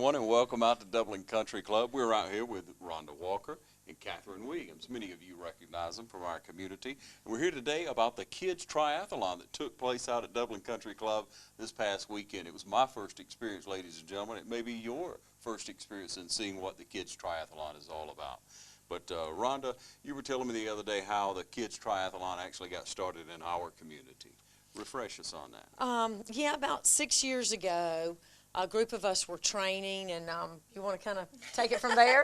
everyone, and welcome out to Dublin Country Club. We're out here with Rhonda Walker and Catherine Williams. Many of you recognize them from our community. And we're here today about the kids triathlon that took place out at Dublin Country Club this past weekend. It was my first experience, ladies and gentlemen. It may be your first experience in seeing what the kids triathlon is all about. But Rhonda, you were telling me the other day how the kids triathlon actually got started in our community. Refresh us on that. Yeah, about 6 years ago, a group of us were training, and you want to kind of take it from there?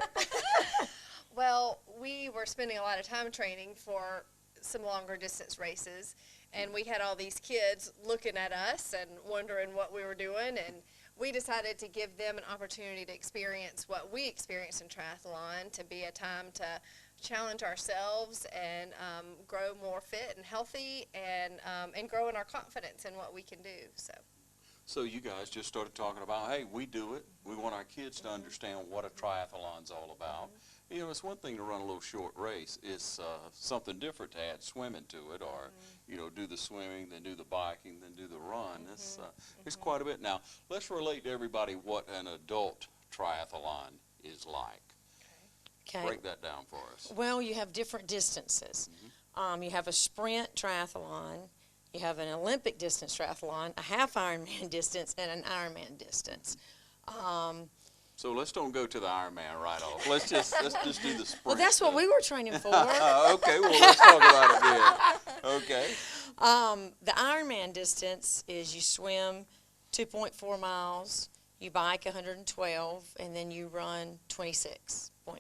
Well, we were spending a lot of time training for some longer distance races, and we had all these kids looking at us and wondering what we were doing, and we decided to give them an opportunity to experience what we experienced in triathlon, to be a time to challenge ourselves and grow more fit and healthy, and grow in our confidence in what we can do. So you guys just started talking about, hey, we do it. We want our kids to understand what a triathlon's all about. You know, it's one thing to run a little short race. It's something different to add swimming to it, or, you know, do the swimming, then do the biking, then do the run. It's quite a bit. Now, let's relate to everybody what an adult triathlon is like. Okay. Break that down for us. Well, you have different distances. You have a sprint triathlon, you have an Olympic distance triathlon, a half Ironman distance, and an Ironman distance. So let's don't go to the Ironman right off. Let's just do the sprint. Well, that's what we were training for. Okay, well, let's talk about it then. Okay. The Ironman distance is you swim 2.4 miles, you bike 112, and then you run 26.2.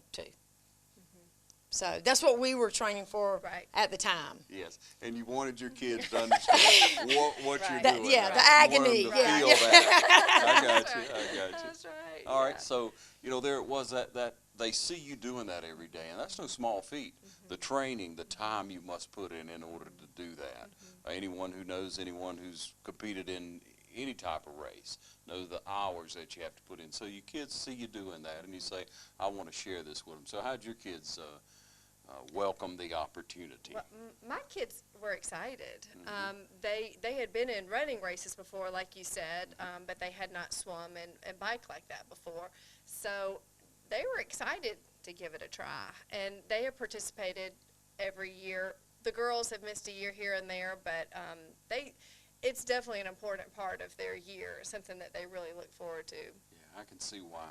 So that's what we were training for at the time. Yes, and you wanted your kids to understand what you're doing. Yeah, the agony. You wanted them to feel that. I got you. That's right. All right, so, you know, there it was that they see you doing that every day, and that's no small feat. The training, the time you must put in order to do that. Anyone who knows anyone who's competed in any type of race knows the hours that you have to put in. So your kids see you doing that, and you say, I want to share this with them. So how'd your kids welcome the opportunity? Well, my kids were excited. They had been in running races before, like you said, but they had not swum and biked like that before. So they were excited to give it a try, and they have participated every year. The girls have missed a year here and there, but it's definitely an important part of their year, something that they really look forward to. Yeah, I can see why.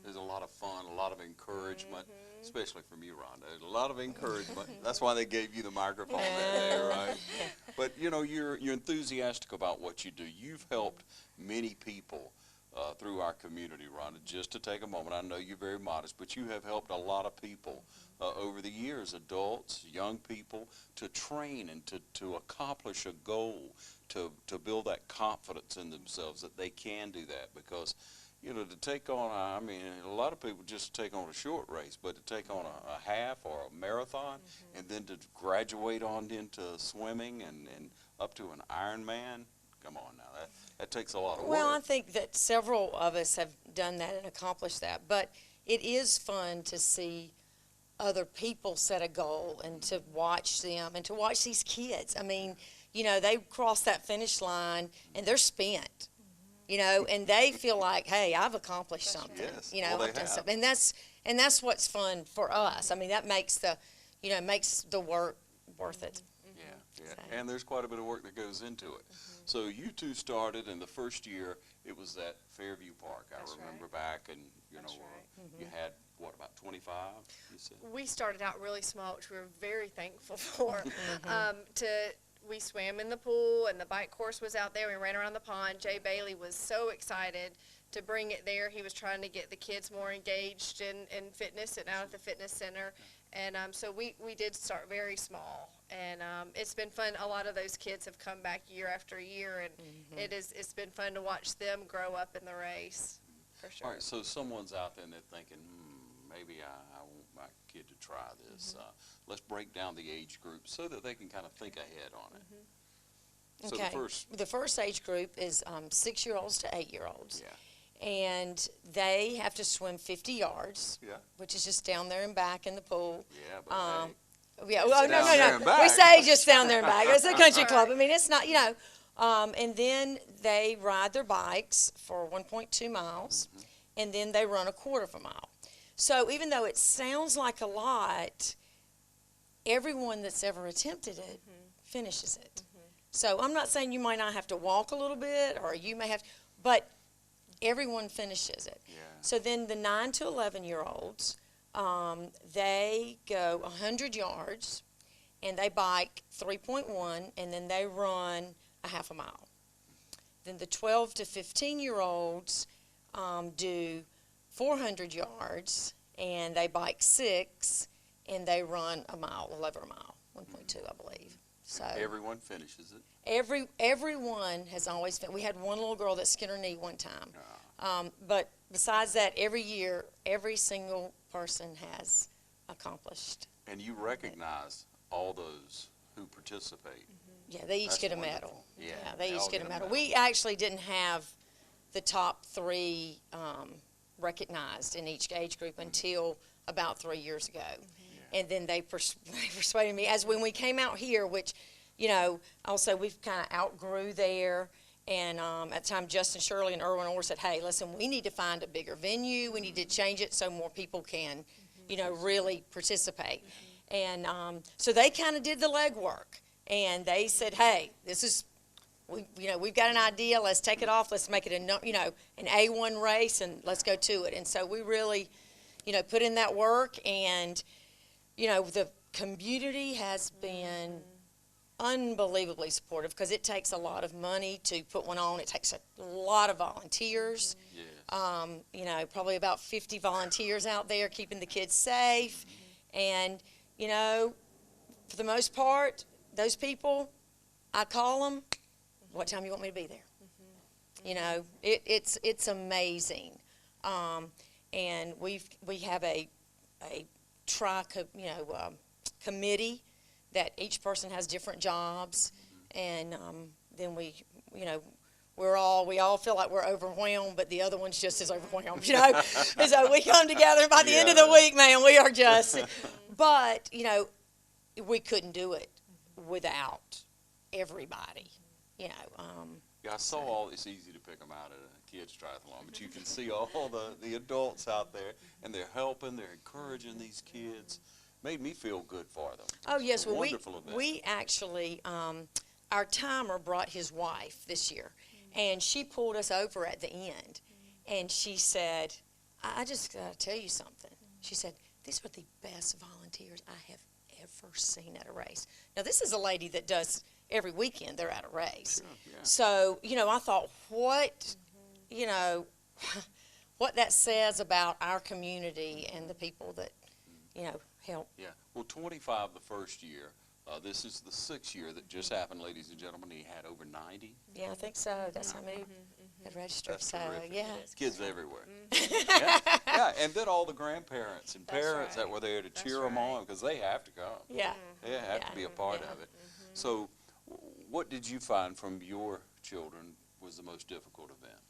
There's a lot of fun, a lot of encouragement, especially from you, Rhonda. A lot of encouragement. That's why they gave you the microphone there, right? But, you know, you're enthusiastic about what you do. You've helped many people through our community, Rhonda. Just to take a moment, I know you're very modest, but you have helped a lot of people over the years, adults, young people, to train and to accomplish a goal, to build that confidence in themselves that they can do that. Because, you know, to take on, I mean, a lot of people just take on a short race, but to take on a half or a marathon, and then to graduate on into swimming and up to an Ironman, come on now, that takes a lot of work. Well, I think that several of us have done that and accomplished that, but it is fun to see other people set a goal and to watch them and to watch these kids. I mean, you know, they cross that finish line and they're spent. You know, and they feel like, hey, I've accomplished something. Yes, you know, well, I've done something. And that's what's fun for us. I mean, that makes the work worth it. Yeah. And there's quite a bit of work that goes into it. So you two started, and the first year it was at Fairview Park. I remember back, and you you had what, about 25? You said We started out really small, which we were very thankful for. We swam in the pool, and the bike course was out there. We ran around the pond. Jay Bailey was so excited to bring it there. He was trying to get the kids more engaged in fitness and out at the fitness center. And so we did start very small. And it's been fun. A lot of those kids have come back year after year, and it's been fun to watch them grow up in the race, for sure. All right, so someone's out there and they're thinking, maybe I want my kid to try this. Let's break down the age group so that they can kind of think ahead on it. So Okay. The first age group is 6-year-olds to 8-year-olds. Yeah. And they have to swim 50 yards, which is just down there and back in the pool. Yeah, but Yeah, well, no. We back. say just down there and back. It's a country club. I mean, it's not, you know. And then they ride their bikes for 1.2 miles. and then they run a quarter of a mile. So even though it sounds like a lot, everyone that's ever attempted it finishes it. So I'm not saying you might not have to walk a little bit, or you may have, but everyone finishes it. Yeah. So then the 9 to 11-year-olds, they go 100 yards, and they bike 3.1, and then they run a half a mile. Then the 12 to 15-year-olds do 400 yards, and they bike 6, and they run a mile, 11 a mile, 1.2, I believe. So Everyone finishes it. everyone has always been. We had one little girl that skinned her knee one time, but besides that, every year, every single person has accomplished. And you recognize all those who participate. Yeah, they each That's get a wonderful. medal. Yeah, they they each all get a get a medal. medal. We actually didn't have the top 3 recognized in each age group until about 3 years ago. And then they persuaded me, as when we came out here, which, you know, also we've kind of outgrew there. And at the time, Justin Shirley and Erwin Orr said, hey, listen, we need to find a bigger venue. We need to change it so more people can, you know, really participate. And so they kind of did the legwork. And they said, hey, this is, we've got an idea. Let's take it off. Let's make it an A1 race, and let's go to it. And so we really, put in that work. And, the community has been unbelievably supportive, because it takes a lot of money to put one on. It takes a lot of volunteers. Yes. Probably about 50 volunteers out there keeping the kids safe. And, for the most part, those people, I call them, what time you want me to be there? It's amazing. And we have a committee that each person has different jobs, and then we all feel like we're overwhelmed, but the other one's just as overwhelmed, And so we come together, and by the end of the week, man, we are just, but, we couldn't do it without everybody, Yeah, I saw all, it's easy to pick them out at a kids triathlon, but you can see all the adults out there, and they're helping, they're encouraging these kids. Made me feel good for them. Oh, yes. Well, Wonderful event. we actually, our timer brought his wife this year, and she pulled us over at the end, and she said, I just got to tell you something. She said, these are the best volunteers I have ever seen at a race. Now, this is a lady that does every weekend they're at a race. Sure, yeah. So, I thought, what that says about our community and the people that, help. Yeah, well, 25 the first year. This is the 6th year that just happened, ladies and gentlemen. He had over 90. Yeah, I think so. That's how many have registered. That's So, terrific. yeah. Kids everywhere. Yeah, and then all the grandparents and parents that were there to cheer them on, because they have to come. Yeah. They have to be a part of it. So what did you find from your children was the most difficult event?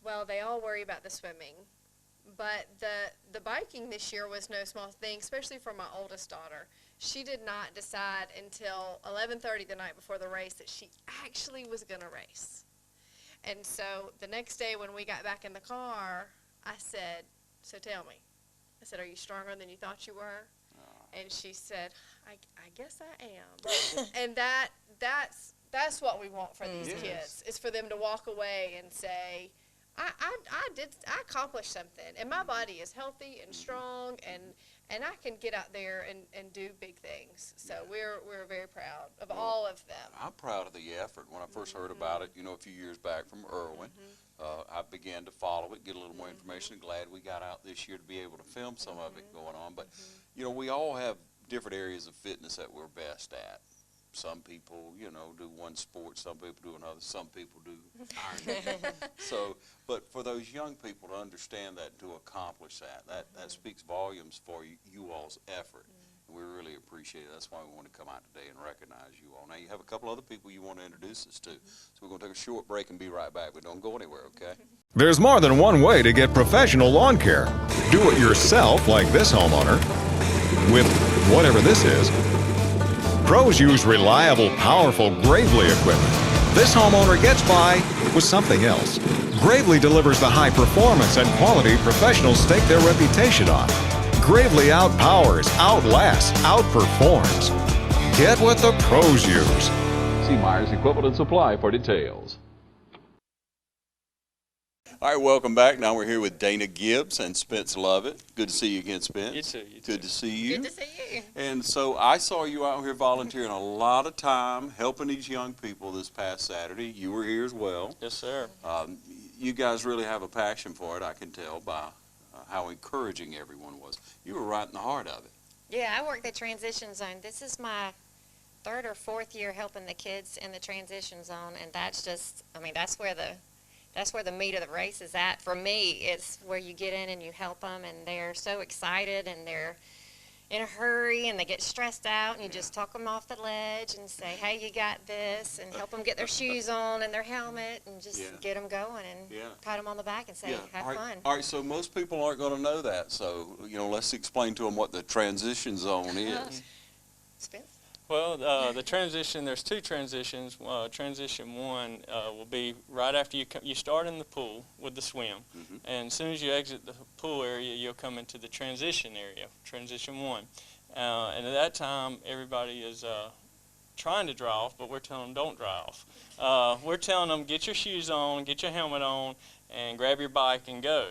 Well, they all worry about the swimming, but the biking this year was no small thing, especially for my oldest daughter. She did not decide until 11:30 the night before the race that she actually was going to race. And so the next day when we got back in the car, I said, so tell me. I said, are you stronger than you thought you were? And she said, I guess I am. And that's what we want for these kids, is for them to walk away and say, I accomplished something, and my body is healthy and strong, and I can get out there and do big things. So we're very proud of all of them. I'm proud of the effort. When I first heard about it, a few years back from Irwin, I began to follow it, get a little more information. Glad we got out this year to be able to film some of it going on. But, we all have different areas of fitness that we're best at. Some people, do one sport, some people do another, some people do iron. So, but for those young people to understand that, to accomplish that speaks volumes for you all's effort. And we really appreciate it. That's why we want to come out today and recognize you all. Now, you have a couple other people you want to introduce us to. So we're going to take a short break and be right back. But don't go anywhere, okay? There's more than one way to get professional lawn care. Do it yourself, like this homeowner, with whatever this is. Pros use reliable, powerful Gravely equipment. This homeowner gets by with something else. Gravely delivers the high performance and quality professionals stake their reputation on. Gravely outpowers, outlasts, outperforms. Get what the pros use. See Myers Equipment and Supply for details. All right, welcome back. Now we're here with Dana Gibbs and Spence Lovett. Good to see you again, Spence. You too. You too. Good to see you. Good to see you. And so I saw you out here volunteering a lot of time helping these young people this past Saturday. You were here as well. Yes, sir. You guys really have a passion for it, I can tell by how encouraging everyone was. You were right in the heart of it. Yeah, I work the transition zone. This is my third or fourth year helping the kids in the transition zone, and that's just, I mean, that's where the meat of the race is at. For me, it's where you get in and you help them, and they're so excited, and they're in a hurry, and they get stressed out, and you just talk them off the ledge and say, hey, you got this, and help them get their shoes on and their helmet, and just get them going and pat them on the back and say, have fun. All right, so most people aren't going to know that, so, let's explain to them what the transition zone is. Spence? Well, the transition, there's two transitions. Transition one will be right after you start in the pool with the swim. And as soon as you exit the pool area, you'll come into the transition area, transition one. And at that time, everybody is trying to dry off, but we're telling them don't dry off. We're telling them get your shoes on, get your helmet on, and grab your bike and go.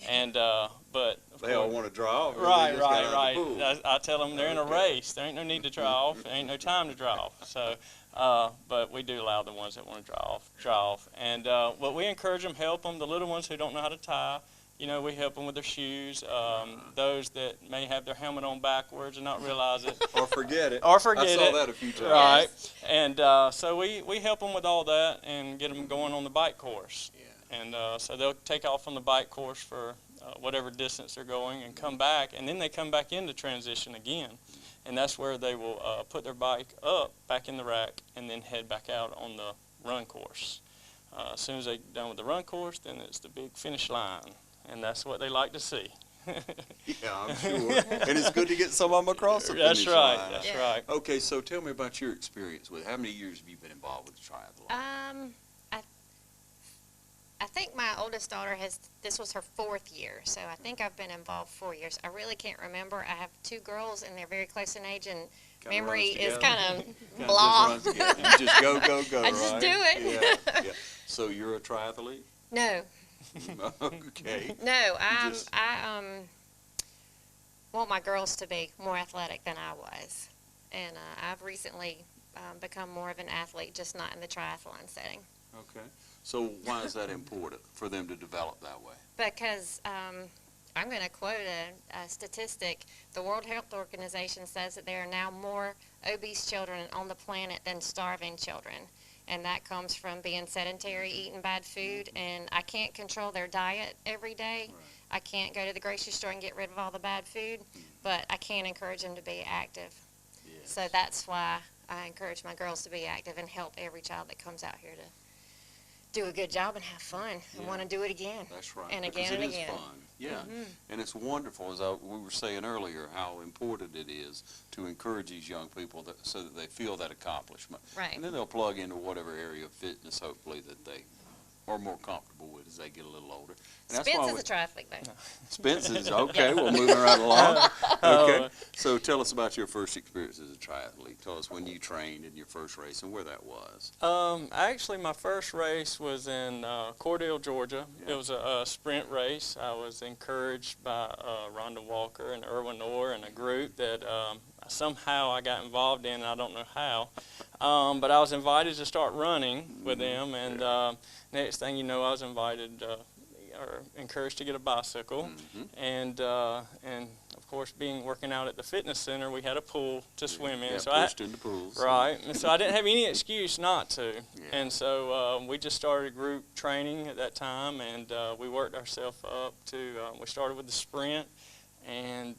And but they all want to dry off. Right. I tell them they're in a race. There ain't no need to dry off. There ain't no time to dry off. So, but we do allow the ones that want to dry off. And but we encourage them, help them. The little ones who don't know how to tie, we help them with their shoes. Those that may have their helmet on backwards and not realize it, or forget it. I saw that a few times. Right. And so we help them with all that and get them going on the bike course. And so they'll take off on the bike course for whatever distance they're going and come back, and then they come back into transition again. And that's where they will put their bike up back in the rack and then head back out on the run course. As soon as they're done with the run course, then it's the big finish line, and that's what they like to see. Yeah, I'm sure. And it's good to get some of them across the finish line. That's right. Okay, so tell me about your experience with it. How many years have you been involved with the triathlon? I think my oldest daughter this was her 4th year, so I think I've been involved 4 years. I really can't remember. I have 2 girls, and they're very close in age, and memory is kind of blah. You just go, I just do it. Yeah. So you're a triathlete? No. Okay. No, I want my girls to be more athletic than I was, and I've recently become more of an athlete, just not in the triathlon setting. Okay. So why is that important for them to develop that way? Because I'm going to quote a statistic. The World Health Organization says that there are now more obese children on the planet than starving children. And that comes from being sedentary, eating bad food, and I can't control their diet every day. Right. I can't go to the grocery store and get rid of all the bad food, but I can encourage them to be active. Yes. So that's why I encourage my girls to be active and help every child that comes out here to do a good job and have fun and want to do it again. That's right. And because again and it is again. fun. Yeah. And it's wonderful, as we were saying earlier, how important it is to encourage these young people so that they feel that accomplishment. Right. And then they'll plug into whatever area of fitness, hopefully, that they are more comfortable with as they get a little older. And that's Spence why is a triathlete, though. Spence is, okay, well, moving right along. Okay. So tell us about your first experience as a triathlete. Tell us when you trained in your first race and where that was. Actually, my first race was in Cordell, Georgia. It was a sprint race. I was encouraged by Rhonda Walker and Erwin Orr and a group that somehow I got involved in. I don't know how. But I was invited to start running with them, and next thing you know, I was invited or encouraged to get a bicycle, and of course, working out at the fitness center, we had a pool to swim in. Yeah, so pushed into pools. Right, and so I didn't have any excuse not to, and so we just started group training at that time, and we worked ourselves up to. We started with the sprint, and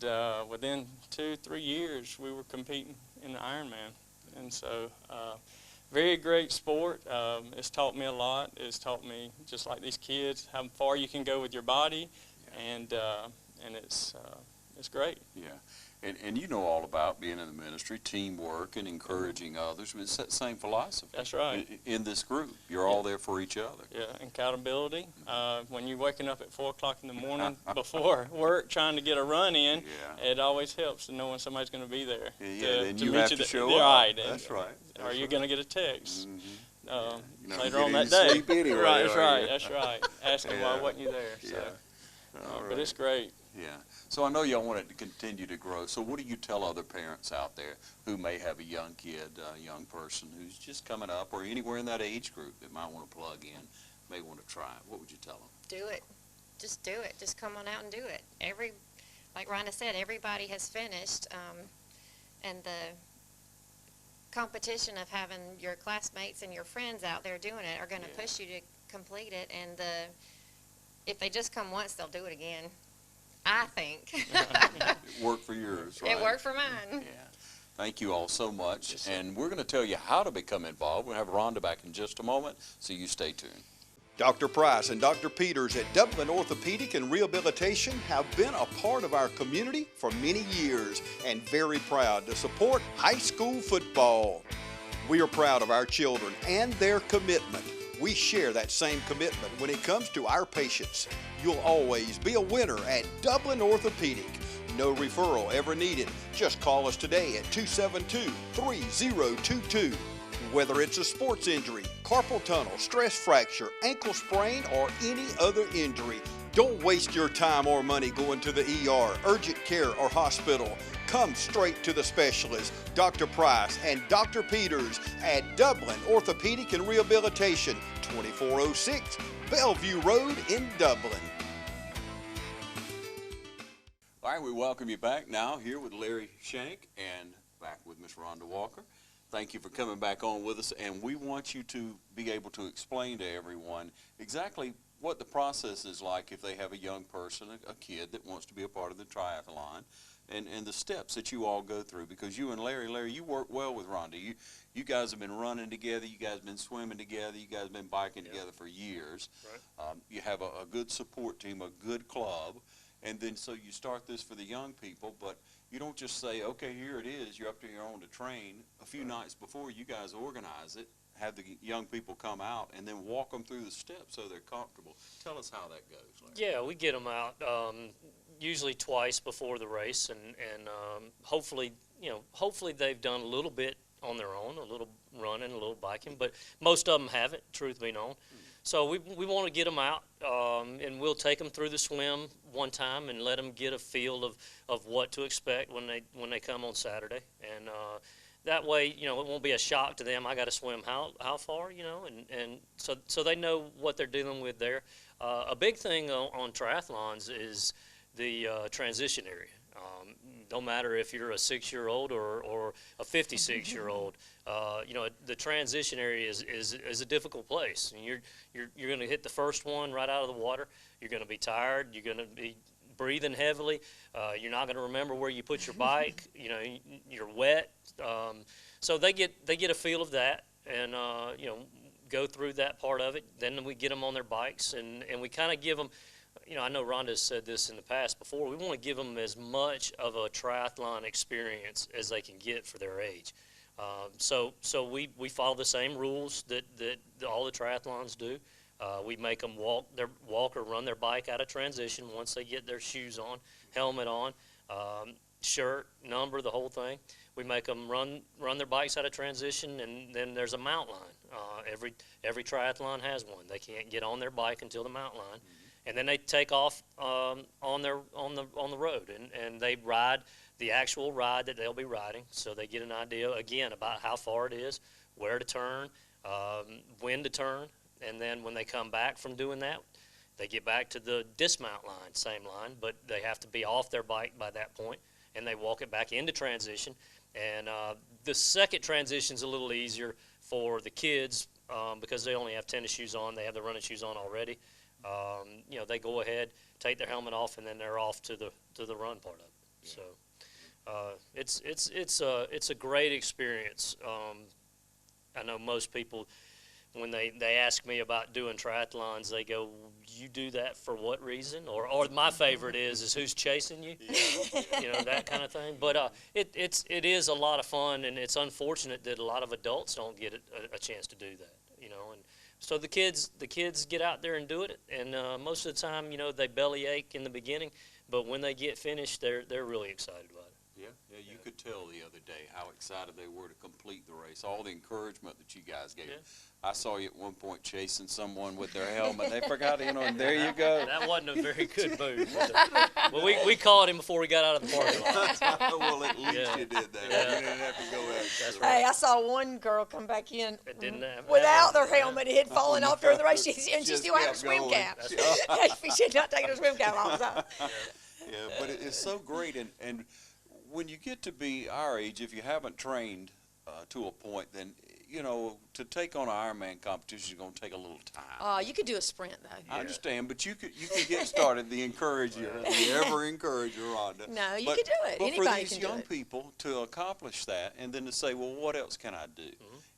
within 2-3 years, we were competing in the Ironman, and so. Very great sport. It's taught me a lot. It's taught me, just like these kids, how far you can go with your body, and it's it's great. Yeah. And you know all about being in the ministry, teamwork and encouraging others. It's that same philosophy. That's right. In this group, you're all there for each other. Yeah, accountability. When you're waking up at 4 o'clock in the morning before work trying to get a run in, Yeah. it always helps to know when somebody's going to be there. Yeah, then you meet have to there. show up. Right. That's right. Or you're going to get a text You know, later you on get that any day. sleep anyway, Right, that's are right, you? that's right. Asking why wasn't you there. So. All But it's great. Yeah. So I know y'all want it to continue to grow. So what do you tell other parents out there who may have a young kid, a young person who's just coming up, or anywhere in that age group that might want to plug in, may want to try it? What would you tell them? Do it. Just do it. Just come on out and do it. Like Rhonda said, everybody has finished, and the competition of having your classmates and your friends out there doing it are going to push you to complete it, and if they just come once, they'll do it again, I think. It worked for yours, right? It worked for mine. Yeah. Thank you all so much. And we're going to tell you how to become involved. We'll have Rhonda back in just a moment, so you stay tuned. Dr. Price and Dr. Peters at Dublin Orthopedic and Rehabilitation have been a part of our community for many years and very proud to support high school football. We are proud of our children and their commitment. We share that same commitment when it comes to our patients. You'll always be a winner at Dublin Orthopedic. No referral ever needed. Just call us today at 272-3022. Whether it's a sports injury, carpal tunnel, stress fracture, ankle sprain, or any other injury, don't waste your time or money going to the ER, urgent care, or hospital. Come straight to the specialist, Dr. Price and Dr. Peters at Dublin Orthopedic and Rehabilitation, 2406 Bellevue Road in Dublin. All right, we welcome you back now here with Larry Shank and back with Miss Rhonda Walker. Thank you for coming back on with us, and we want you to be able to explain to everyone exactly what the process is like if they have a young person, a kid that wants to be a part of the triathlon, and the steps that you all go through, because you and Larry, you work well with Rhonda. You guys have been running together, you guys have been swimming together, you guys have been biking together for years. Right. You have a good support team, a good club, and then so you start this for the young people, but you don't just say, okay, here it is, you're up to your own to train. A few nights before, you guys organize it, have the young people come out, and then walk them through the steps so they're comfortable. Tell us how that goes, Larry. Yeah, we get them out usually twice before the race, and hopefully they've done a little bit on their own, a little running, a little biking, but most of them haven't, truth be known. So we want to get them out, and we'll take them through the swim one time and let them get a feel of what to expect when they come on Saturday, and that way, it won't be a shock to them. I got to swim how far, and so they know what they're dealing with there. A big thing on triathlons is the transition area. Don't matter if you're a 6-year-old or a 56-year-old. The transition area is a difficult place. And you're going to hit the first one right out of the water. You're going to be tired. You're going to be breathing heavily. You're not going to remember where you put your bike. You're wet. So they get a feel of that, and go through that part of it. Then we get them on their bikes, and we kind of give them. I know Rhonda's said this in the past before. We want to give them as much of a triathlon experience as they can get for their age. So we follow the same rules that all the triathlons do. We make them walk or run their bike out of transition once they get their shoes on, helmet on, shirt, number, the whole thing. We make them run their bikes out of transition, and then there's a mount line. Every triathlon has one. They can't get on their bike until the mount line. And then they take off on the road, and they ride the actual ride that they'll be riding, so they get an idea again about how far it is, where to turn, when to turn, and then when they come back from doing that, they get back to the dismount line, same line, but they have to be off their bike by that point, and they walk it back into transition. And the second transition's a little easier for the kids because they only have tennis shoes on, they have the running shoes on already. They go ahead, take their helmet off, and then they're off to the run part of it. So it's a great experience. I know most people when they ask me about doing triathlons, they go, "You do that for what reason?" Or my favorite is who's chasing you, you know, that kind of thing. But it is a lot of fun, and it's unfortunate that a lot of adults don't get a chance to do that, you know. And so the kids get out there and do it, and most of the time, you know, they bellyache in the beginning, but when they get finished, they're really excited about it. Yeah, you could tell the other day how excited they were to complete the race, all the encouragement that you guys gave. Yeah. I saw you at one point chasing someone with their helmet. They forgot, you know, and there you go. That wasn't a very good move. Well, we called him before we got out of the parking lot. Well, at least Yeah. you did that. Yeah. You didn't have to go extra. That's Hey, I saw one girl come back in It didn't have- without their yeah. helmet. It had fallen off during the race, and she Just still had her kept swim going. cap. That's She had not taken her swim cap off. So. Yeah, but it's so great, and when you get to be our age, if you haven't trained to a point, then, you know, to take on an Ironman competition is going to take a little time. You could do a sprint though. I understand, but you can get started. The encourager, the ever encourager, Rhonda. No, you But- could do it. But Anybody for these can do young it. people to accomplish that, and then to say, well, what else can I do?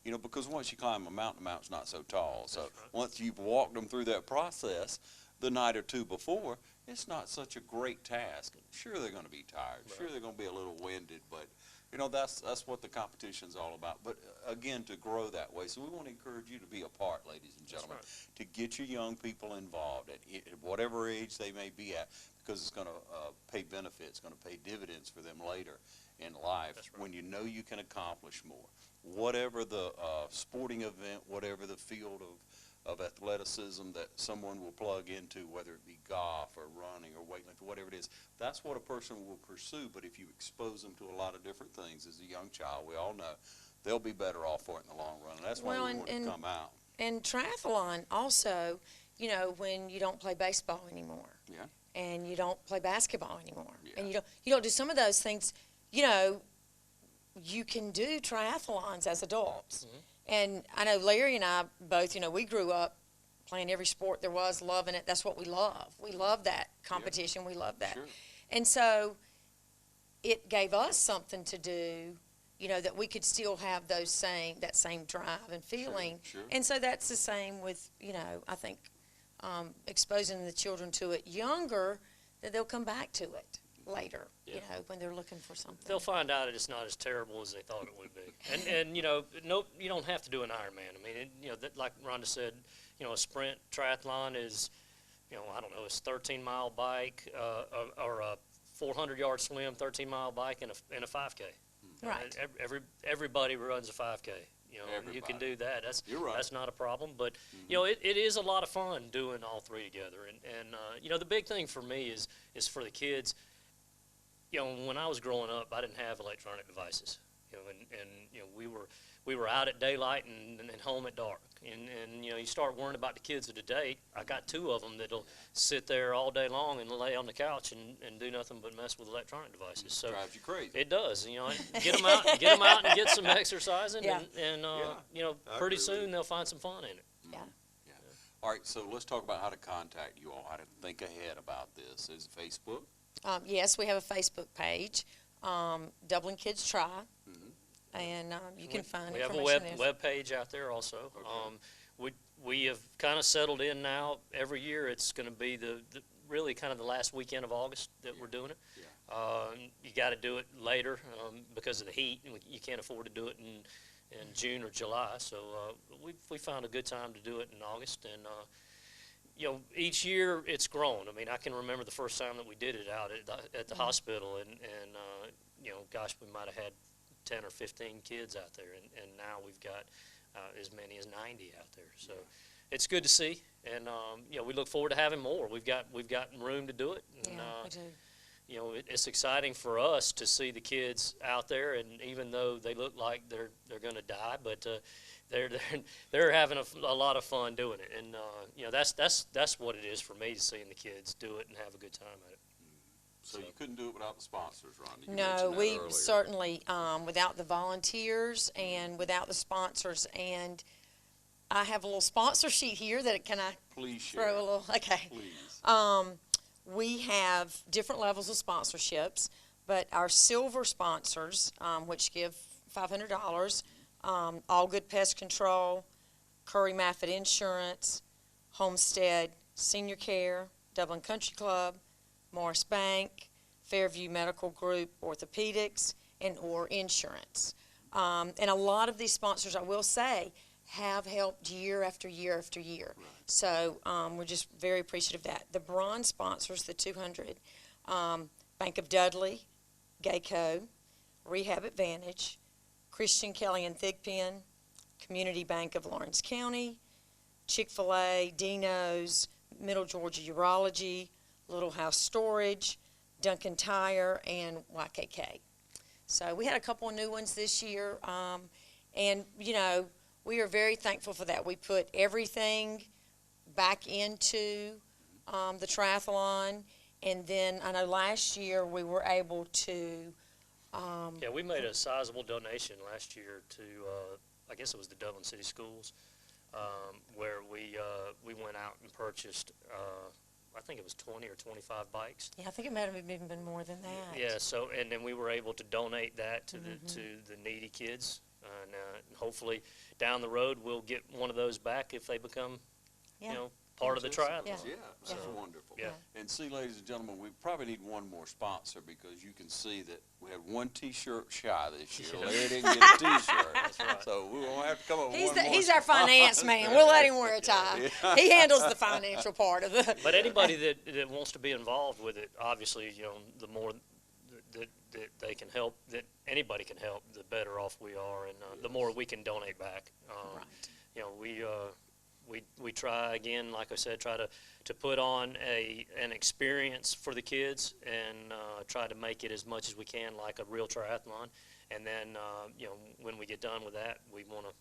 You know, because once you climb a mountain, the mountain's not so tall. So once you've walked them through that process, the night or two before, it's not such a great task. Sure, they're going to be tired. Sure, they're going to be a little winded, but you know, that's what the competition's all about. But again, to grow that way. So we want to encourage you to be a part, ladies and gentlemen, to get your young people involved at whatever age they may be at, because it's going to pay benefits, going to pay dividends for them later in life when you know you can accomplish more. Whatever the sporting event, whatever the field of athleticism that someone will plug into, whether it be golf or running or weightlifting, whatever it is, that's what a person will pursue. But if you expose them to a lot of different things as a young child, we all know, they'll be better off for it in the long run. And that's why we want to come out. And triathlon also, you know, when you don't play baseball anymore. Yeah. And you don't play basketball anymore. Yeah. And you don't do some of those things, you know, you can do triathlons as adults. And I know Larry and I both, you know, we grew up playing every sport there was, loving it. That's what we love. We love that competition. We love that. Sure. And so it gave us something to do, you know, that we could still have that same drive and feeling. Sure. And so that's the same with, you know, I think exposing the children to it younger, that they'll come back to it later, you know, when they're looking for something. They'll find out it's not as terrible as they thought it would be. And you know, no, you don't have to do an Ironman. I mean, you know, like Rhonda said, you know, a sprint triathlon is, you know, I don't know, it's 13-mile bike or a 400-yard swim, 13-mile bike, and a 5K. Right. Everybody runs a 5K. You know, you can do that. You're right. That's not a problem. But you know, it is a lot of fun doing all three together. And you know, the big thing for me is for the kids. You know, when I was growing up, I didn't have electronic devices. You know, and you know, we were out at daylight and home at dark. And you know, you start worrying about the kids of today. I got two of them that'll sit there all day long and lay on the couch and do nothing but mess with electronic devices. So Drives you crazy. it does. You know, get them out and get some exercising. Yeah. And you know, I pretty agree with soon you. they'll find some fun in it. Yeah. All right, so let's talk about how to contact you all, how to think ahead about this. Is it Facebook? Yes, we have a Facebook page, Dublin Kids Try, and you can find We have a information there. web page out there also. We have kind of settled in now. Every year it's going to be the really kind of the last weekend of August that we're doing it. You got to do it later because of the heat, and you can't afford to do it in June or July. So we found a good time to do it in August, and you know, each year it's grown. I mean, I can remember the first time that we did it out at the hospital, and you know, gosh, we might have had 10 or 15 kids out there, and now we've got as many as 90 out there. So it's good to see, and you know, we look forward to having more. We've got room to do it. And, we do. you know, it's exciting for us to see the kids out there, and even though they look like they're going to die, but they're having a lot of fun doing it, and you know, that's what it is for me, seeing the kids do it and have a good time at it. So you couldn't do it without the sponsors, Rhonda. You No, mentioned that we earlier. certainly, without the volunteers and without the sponsors, and I have a little sponsor sheet here that can I Please share. throw a little, okay. Please. We have different levels of sponsorships, but our silver sponsors, which give $500, All Good Pest Control, Curry Maffitt Insurance, Homestead Senior Care, Dublin Country Club, Morris Bank, Fairview Medical Group, Orthopedics, and Orr Insurance. And a lot of these sponsors, I will say, have helped year after year after year. Right. So we're just very appreciative of that. The bronze sponsors, the 200, Bank of Dudley, Geico, Rehab Advantage, Christian Kelly and Thigpen, Community Bank of Lawrence County, Chick-fil-A, Dino's, Middle Georgia Urology, Little House Storage, Duncan Tire, and YKK. So we had a couple of new ones this year, and, you know, we are very thankful for that. We put everything back into the triathlon, and then I know last year we were able to Yeah, we made a sizable donation last year to, I guess it was the Dublin City Schools, where we went out and purchased, I think it was 20 or 25 bikes. Yeah, I think it might have even been more than that. Yeah, so, and then we were able to donate that to the needy kids. And hopefully down the road, we'll get one of those back if they become, Yeah. you know, part of the triathlon. Yeah. Yeah, that's wonderful. Yeah. And see, ladies and gentlemen, we probably need one more sponsor because you can see that we had one T-shirt shy this year. Larry didn't get a T-shirt. That's right. So we're going to have to come up with He's, one more he's our finance man. We'll let him wear a tie. He handles the financial part of the. But anybody that wants to be involved with it, obviously, you know, the more that they can help, that anybody can help, the better off we are, and the more we can donate back. Right. You know, we try, again, like I said, try to put on an experience for the kids, and try to make it as much as we can like a real triathlon. And then, you know, when we get done with that, we want to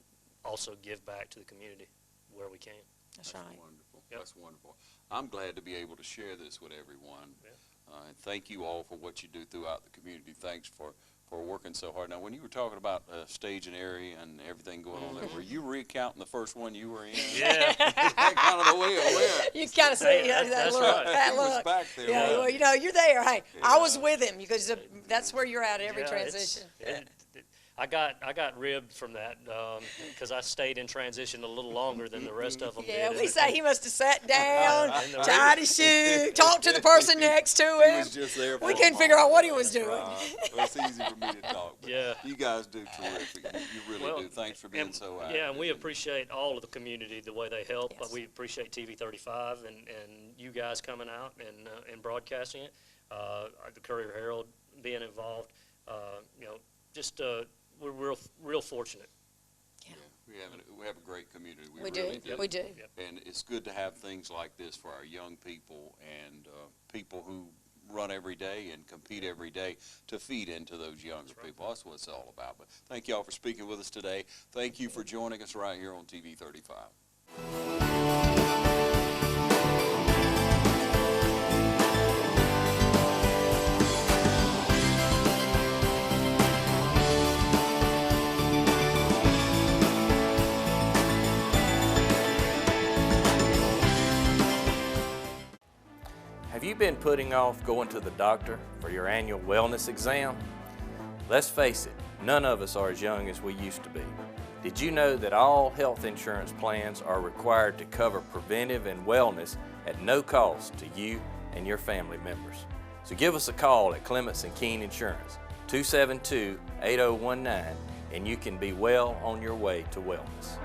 also give back to the community where we can. That's right. Wonderful. Yep. That's wonderful. I'm glad to be able to share this with everyone. Yeah. And thank you all for what you do throughout the community. Thanks for working so hard. Now, when you were talking about stage and area and everything going on there, were you recounting the first one you were in? Yeah. That kind of the way it went. You kind of see Hey, that that's look. right. That He was look. back there, Yeah, wasn't well, he? you know, you're there. Hey, I was Yeah. with him because that's where you're at every Yeah, transition. I got ribbed from that because I stayed in transition a little longer than the rest of them Yeah, did. we say he must have sat down, In the tied his shoe, talked to the person next to He him. was just there for We a couldn't figure out moment. what he was doing. Right. Well, it's easy for me to talk. But Yeah. You guys do terrific. You really Well, do. Thanks for being and, so active. yeah, and we appreciate all of the community, the way they help. Yes. We appreciate TV35 and you guys coming out and broadcasting it. The Courier Herald being involved. You know, just we're real fortunate. We have a great community. We really do. We do. And it's good to have things like this for our young people and people who run every day and compete every day to feed into those younger people. That's what it's all about. But thank you all for speaking with us today. Thank you for joining us right here on TV35. Have you been putting off going to the doctor for your annual wellness exam? Let's face it, none of us are as young as we used to be. Did you know that all health insurance plans are required to cover preventive and wellness at no cost to you and your family members? So give us a call at Clements & Keene Insurance, 272-8019, and you can be well on your way to wellness.